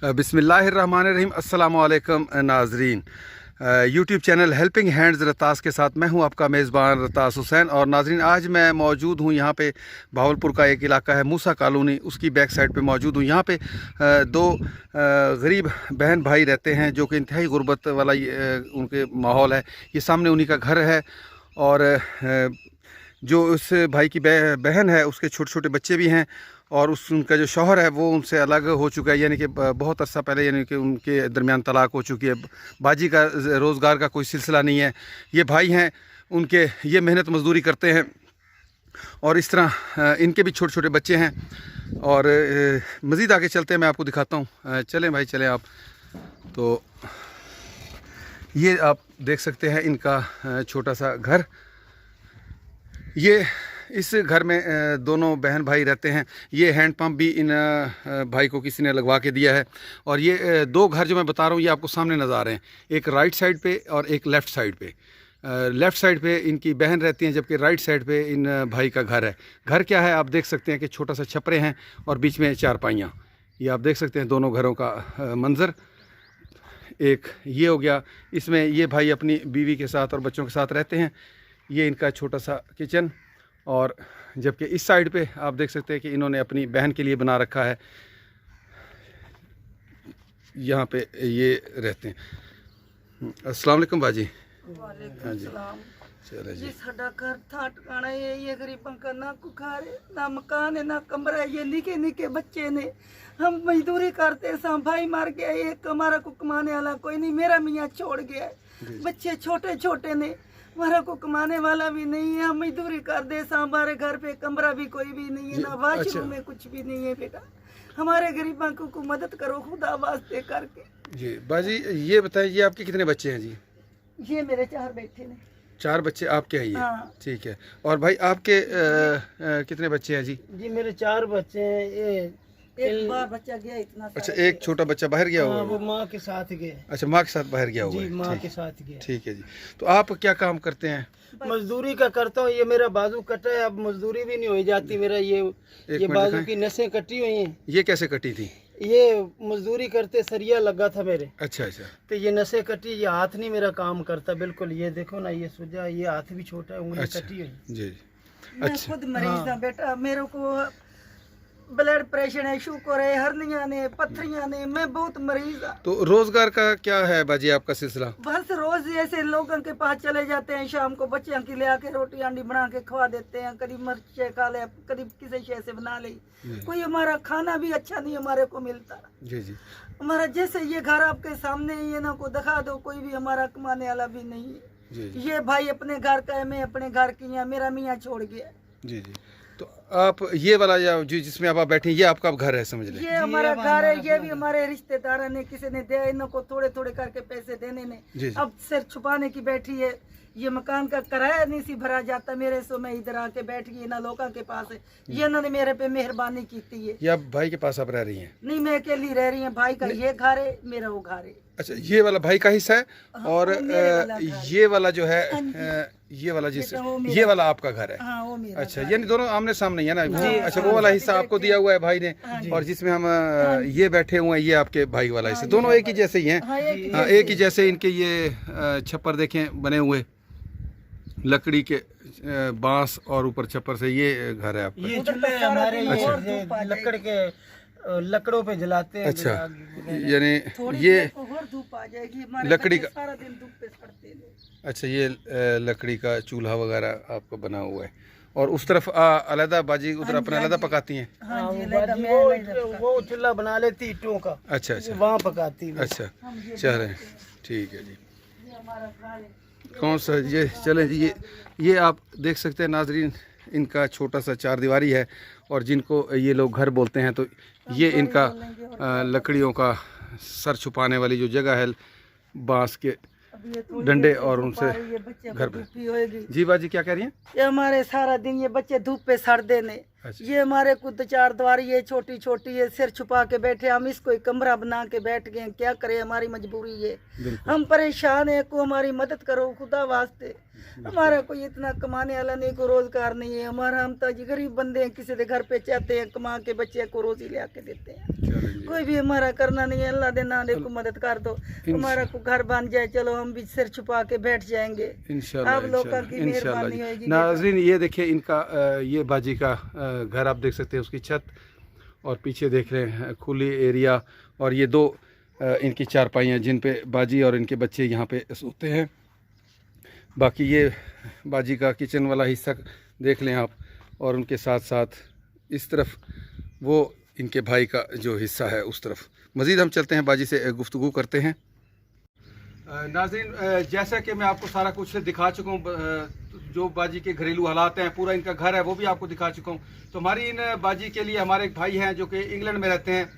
बिस्मिल्लाहिर्रहमानिर्रहीम। अस्सलामु अलैकुम नाजरीन। यूट्यूब चैनल हेल्पिंग हैंड्स रतास के साथ मैं हूं आपका मेज़बान रतास हुसैन। और नाजरीन, आज मैं मौजूद हूं यहाँ पे भावलपुर का एक इलाका है मूसा कॉलोनी, उसकी बैक साइड पे मौजूद हूं। यहाँ पे दो गरीब बहन भाई रहते हैं जो कि इंतहाई गुर्बत वाला उनके माहौल है। ये सामने उन्हीं का घर है। और जो उस भाई की बहन है उसके छोटे छोटे बच्चे भी हैं। और उनका जो शौहर है वो उनसे अलग हो चुका है, यानी कि बहुत अर्सा पहले यानी कि उनके दरमियान तलाक हो चुकी है। बाजी का रोज़गार का कोई सिलसिला नहीं है। ये भाई हैं, उनके ये मेहनत मजदूरी करते हैं और इस तरह इनके भी छोटे छोटे बच्चे हैं। और मज़ीद आगे चलते हैं, मैं आपको दिखाता हूँ। चलें भाई चलें आप। तो ये आप देख सकते हैं इनका छोटा सा घर। ये इस घर में दोनों बहन भाई रहते हैं। ये हैंड पंप भी इन भाई को किसी ने लगवा के दिया है। और ये दो घर जो मैं बता रहा हूँ ये आपको सामने नज़र आ रहे हैं, एक राइट साइड पे और एक लेफ़्ट साइड पे। लेफ़्ट साइड पे इनकी बहन रहती हैं, जबकि राइट साइड पे इन भाई का घर है। घर क्या है आप देख सकते हैं कि छोटा सा छपरे हैं और बीच में चारपाइयाँ। ये आप देख सकते हैं दोनों घरों का मंज़र। एक ये हो गया, इसमें ये भाई अपनी बीवी के साथ और बच्चों के साथ रहते हैं। ये इनका छोटा सा किचन। और जबकि इस साइड पे आप देख सकते हैं कि इन्होंने अपनी बहन के लिए बना रखा है। यहाँ पे ये रहते हैं। अस्सलाम वालेकुम बाजी। हाँ जी, चलो जी। साडा घर था टकाना ये गरीबों का ना कुखार है, ना मकान है, ना कमरा है। ये निके निके बच्चे ने, हम मजदूरी करते सा, भाई मार गया, एक हमारा को कमाने वाला कोई नहीं, मेरा मियाँ छोड़ गया है। बच्चे छोटे छोटे ने, हमारा को कमाने वाला भी नहीं है। हम मजदूरी कर दे सा, हमारे घर पे कमरा भी कोई भी नहीं है, ना वाशरूम में कुछ भी नहीं है। बेटा हमारे गरीबों को मदद करो खुदा वास्ते करके। जी बाजी, ये बताइए ये आपके कितने बच्चे हैं जी? ये मेरे 4 बेटे ने। 4 बच्चे आपके हैं ये? हाँ। ठीक है। और भाई आपके कितने बच्चे हैं जी? जी मेरे 4 बच्चे हैं। ये एक बार बच्चा गया इतना। अच्छा, एक छोटा बच्चा बाहर गया हुआ? वो माँ के साथ गए। अच्छा, माँ के साथ बाहर गया हुआ जी, है। माँ के साथ गया। ठीक है जी। तो आप क्या काम करते हैं? मजदूरी का करता हूँ। ये मेरा बाजू कटा है, अब मजदूरी भी नहीं हो जाती। मेरा ये बाजू की नसें कटी हुई हैं। ये कैसे कटी थी? ये मजदूरी करते सरिया लगा था मेरे। अच्छा अच्छा। तो ये नसें कटी, ये हाथ नहीं मेरा काम करता बिल्कुल। ये देखो ना, ये सुजा, ये हाथ भी छोटा है, उंगली कटी हुई। जी। मैं खुद मरीज हूँ बेटा, मेरे को ब्लड प्रेशर है, शुगर है, हर्नियाँ ने, पत्थरियाँ ने, मैं बहुत मरीज हूँ। तो रोजगार का क्या है बाजी आपका सिलसिला? बस रोज ऐसे लोगों के पास चले जाते हैं, शाम को बच्चों की ले आके रोटी अंडी बना के खवा देते हैं। कभी मिर्चे खा ले, कभी किसी शय से बना ले। कोई हमारा खाना भी अच्छा नहीं हमारे को मिलता। जी जी। हमारा जैसे ये घर आपके सामने ये ना को दिखा दो, कोई भी हमारा कमाने वाला भी नहीं है। जी ये भाई अपने घर का है, मैं अपने घर की है, मेरा मियाँ छोड़ गया। जी जी। तो आप ये वाला जो जिसमें आप बैठे हैं ये आपका घर है समझ लें? ये हमारा घर है, ये भी हमारे रिश्तेदार ने किसी ने दिया, इनको थोड़े थोड़े करके पैसे देने ने। अब सिर छुपाने की बैठी है। ये मकान का किराया नहीं सी भरा जाता मेरे से, मैं इधर आके बैठ गई ना लोगों के पास है। ये इन्होंने मेरे पे मेहरबानी की थी। है या भाई के पास आप रह रही हैं? नहीं, मैं अकेली रह रही हूँ। भाई का ये घर है, मेरा वो घर है। अच्छा, ये वाला भाई का हिस्सा है। और ये वाला जो है ये वाला जिस ये वाला आपका घर है? हाँ, वो मेरा। अच्छा, यानी दोनों आमने सामने है ना? अच्छा, वो वाला हिस्सा आपको दिया हुआ है भाई ने, और जिसमें हम ये बैठे हुए हैं ये आपके भाई वाला हिस्सा। दोनों एक ही जैसे ही हैं। हाँ, एक ही जैसे इनके ये छप्पर देखें बने हुए लकड़ी के, बांस और ऊपर छप्पर से। ये घर है आपका? ये चूल्हे हमारे, ये लकड़ के लकड़ों पे जलाते हैं। अच्छा, यानी ये धूप आ जाएगी, लकड़ी का सारा दिन धूप पे सड़ते हैं। अच्छा, ये लकड़ी का चूल्हा वगैरह आपका बना हुआ है। और उस तरफ अलग बाजी उधर अपना अलग पकाती हैं? हाँ, वो चूल्हा बना लेती ईंटों का। अच्छा अच्छा, वहाँ पकाती है। अच्छा, चलें ठीक है जी। कौन सा ये चलें जी। ये आप देख सकते हैं नाजरीन, इनका छोटा सा 4 दीवारी है। और जिनको ये लोग घर बोलते हैं, तो ये इनका लकड़ियों का सर छुपाने वाली जो जगह है, बांस के डंडे और उनसे घर पे। जी बाजी क्या कह रही हैं? ये हमारे सारा दिन ये बच्चे धूप पे सड़ देने, अच्छा। ये हमारे कुछ चार द्वारी है, छोटी छोटी है, सिर छुपा के बैठे, हम इसको एक कमरा बना के बैठ गए, क्या करें, हमारी मजबूरी है, हम परेशान है, को हमारी मदद करो खुदा वास्ते। हमारा कोई इतना कमाने वाला नहीं, को रोजगार नहीं है हमारा, हम तो जी गरीब बंदे हैं, किसी के घर पे चाहते हैं, कमा के बच्चे को रोजी ले आके देते हैं, कोई भी हमारा करना नहीं है। अल्लाह दे ना देखो मदद कर दो, हमारा को घर बन जाए, चलो हम भी सिर छुपा के बैठ जाएंगे, आप लोगों की मेहरबानी होगी। नाज़रीन ये देखिए इनका ये बाजी का घर आप देख सकते हैं, उसकी छत, और पीछे देख रहे हैं खुली एरिया, और ये दो इनकी चारपाइयाँ जिन पे बाजी और इनके बच्चे यहाँ पे सोते हैं। बाकी ये बाजी का किचन वाला हिस्सा देख लें आप, और उनके साथ साथ इस तरफ वो इनके भाई का जो हिस्सा है उस तरफ। मज़ीद हम चलते हैं, बाजी से गुफ्तगू करते हैं। नाज़रीन जैसा कि मैं आपको सारा कुछ दिखा चुका हूँ, जो बाजी के घरेलू हालात हैं, पूरा इनका घर है वो भी आपको दिखा चुका हूँ। तो हमारी इन बाजी के लिए हमारे एक भाई हैं जो कि इंग्लैंड में रहते हैं,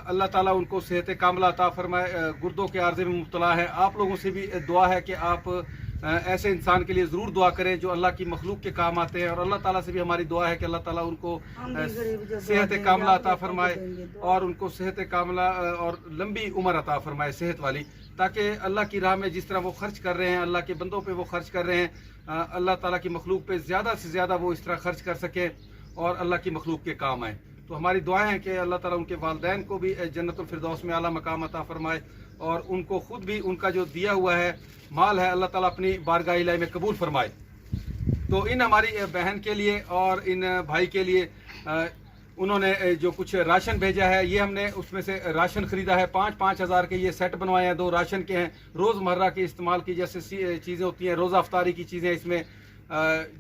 अल्लाह ताला उनको सेहत कामला अता फरमाए, गुर्दों के आर्जे में मुब्तला है। आप लोगों से भी दुआ है कि आप ऐसे इंसान के लिए ज़रूर दुआ करें जो अल्लाह की मखलूक के काम आते हैं, और अल्लाह ताला से भी हमारी दुआ है कि अल्लाह ताला उनको सेहत कामला अता फरमाए, और उनको सेहत कामला और लंबी उम्र अता फरमाए सेहत वाली, ताकि अल्लाह की राह में जिस तरह वो खर्च कर रहे हैं, अल्लाह के बंदों पे वो खर्च कर रहे हैं, अल्लाह ताला की मखलूक पे ज़्यादा से ज़्यादा वो इस तरह खर्च कर सकें और अल्लाह की मखलूक के काम आए। तो हमारी दुआएं हैं कि अल्लाह ताला उनके वालिदैन को भी जन्नतुल फिरदौस में आला मकाम अता फरमाए, और उनको खुद भी उनका जो दिया हुआ है माल है अल्लाह ताला अपनी बारगाह इलाही में कबूल फरमाए। तो इन हमारी बहन के लिए और इन भाई के लिए उन्होंने जो कुछ राशन भेजा है, ये हमने उसमें से राशन ख़रीदा है, 5-5 हज़ार के ये सेट बनवाए हैं, 2 राशन के हैं, रोज़मर्रा के इस्तेमाल की जैसे चीज़ें होती हैं, रोज़ा अफ्तारी की चीज़ें, इसमें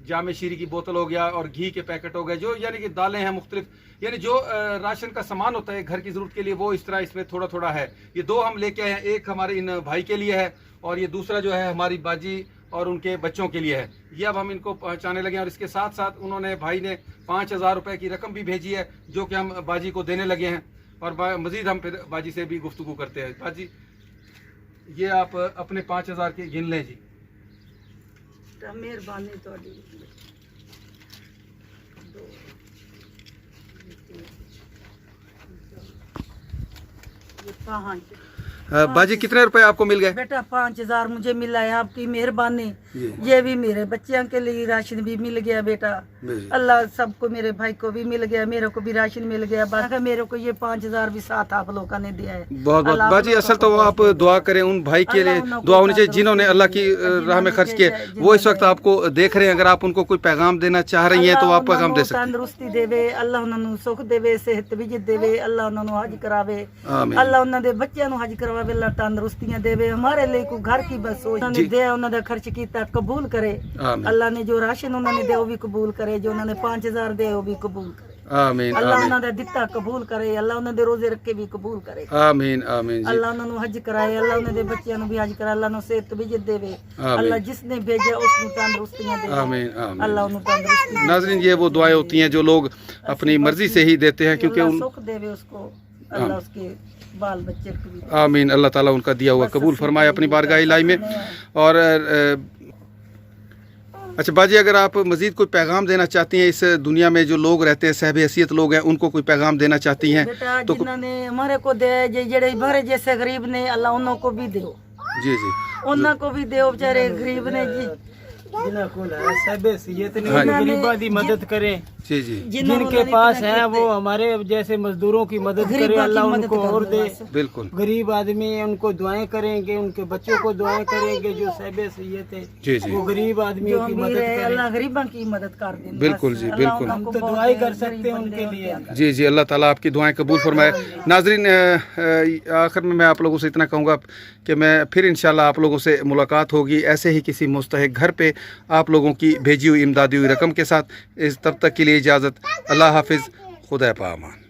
जाम शीरी की बोतल हो गया और घी के पैकेट हो गए, जो यानी कि दालें हैं मुख्तलिफ, यानी जो राशन का सामान होता है घर की ज़रूरत के लिए, वो इस तरह इसमें थोड़ा थोड़ा है। ये 2 हम लेके आए हैं, एक हमारे इन भाई के लिए है और ये दूसरा जो है हमारी बाजी और उनके बच्चों के लिए है। ये अब हम इनको पहुँचाने लगे हैं, और इसके साथ साथ उन्होंने भाई ने 5,000 रुपये की रकम भी भेजी है जो कि हम बाजी को देने लगे हैं, और मज़ीद हम फिर बाजी से भी गुफ्तगू करते हैं। बाजी ये आप अपने 5,000 के गिन लें जी। मेहरबानी बाजी कितने रुपए आपको मिल गए? बेटा 5,000 मुझे मिला है, आपकी मेहरबानी। ये भी मेरे बच्चों के लिए राशन भी मिल गया बेटा, अल्लाह सबको, मेरे भाई को भी मिल गया, मेरे को भी राशन मिल गया, बाकी मेरे को ये 5,000 भी साथ आप लोगों ने दिया है। बहुत बहुत बाजी, असल तो आप दुआ करें उन भाई के लिए, दुआ होनी चाहिए जिन्होंने अल्लाह की राह में खर्च किए, वो इस वक्त आपको देख रहे हैं। अगर आप उनको कोई पैगाम देना चाह रही हैं तो आप पैगाम दे सकते हैं। तंदुरुस्ती देवे अल्लाह, उन्होंने सुख देवे, सेहत भी देवे अल्लाह, उन्होंने हज करावे अल्लाह, उन्होंने बच्चों को हज करवावे अल्लाह, तंदुरुस्तियां देवे, हमारे लिए को घर की बस उन्होंने दिया, उन्होंने खर्च किया कबूल करे अल्लाह ने, जो राशन उन्होंने दे वो भी कबूल करे, जो उन्होंने 5,000 दे वो भी कबूल करे, आमीन। अल्लाह उन्होंने दिता कबूल करे, अल्लाह उन्होंने रोजे रखे भी कबूल करे, आमीन आमीन। अल्लाह उन्होंने हज कराए, अल्लाह उन्होंने बच्चों को भी हज कराए, अल्लाह उन्होंने सेहत भी देवे, अल्लाह जिसने भेजा उसको तंदुरुस्तियां दे, आमीन आमीन। अल्लाह उन्हें तंदुरुस्ती। नाज़रीन ये वो दुआएं होती हैं जो लोग अपनी मर्जी से ही देते हैं, क्योंकि सुख देवे उसको, अल्लाह उसके बाल बच्चे को भी, आमीन, अल्लाह ताला उनका दिया हुआ कबूल फरमाए अपनी बारगाह इलाही में। और अच्छा बाजी, अगर आप मज़ीद कोई पैगाम देना चाहती हैं, इस दुनिया में जो लोग रहते हैं सहब हैसियत लोग हैं, उनको कोई पैगाम देना चाहती हैं तो जिन्होंने हमारे को दे, जेड़े भरे जैसे गरीब ने, अल्लाह उन्हों को भी दो जी जी, उन्हों को भी दो, बेचारे गरीब ने जी, गरीबा की मदद करें जी जी, जिनके पास है वो हमारे जैसे मजदूरों की मदद करे, अल्लाह उनको और दे। बिल्कुल, गरीब आदमी है उनको दुआएं करेंगे, उनके बच्चों को दुआएं करेंगे, जो सहबे सैयद है जी जी, वो गरीब आदमियों की मदद करें, अल्लाह गरीबों की मदद कर दे। बिल्कुल जी बिल्कुल, हम तो दुआएं कर सकते हैं उनके लिए। जी जी, अल्लाह ताला आपकी दुआएं कबूल फरमाए। नाज़रीन आखिर में मैं आप लोगों से इतना कहूँगा कि मैं फिर इंशाल्लाह आप लोगों से मुलाकात होगी ऐसे ही किसी मुस्तहिक घर पे आप लोगों की भेजी हुई इमदादी हुई रकम के साथ। इस तब तक के लिए इजाज़त, अल्लाह हाफिज़, खुदा पामान।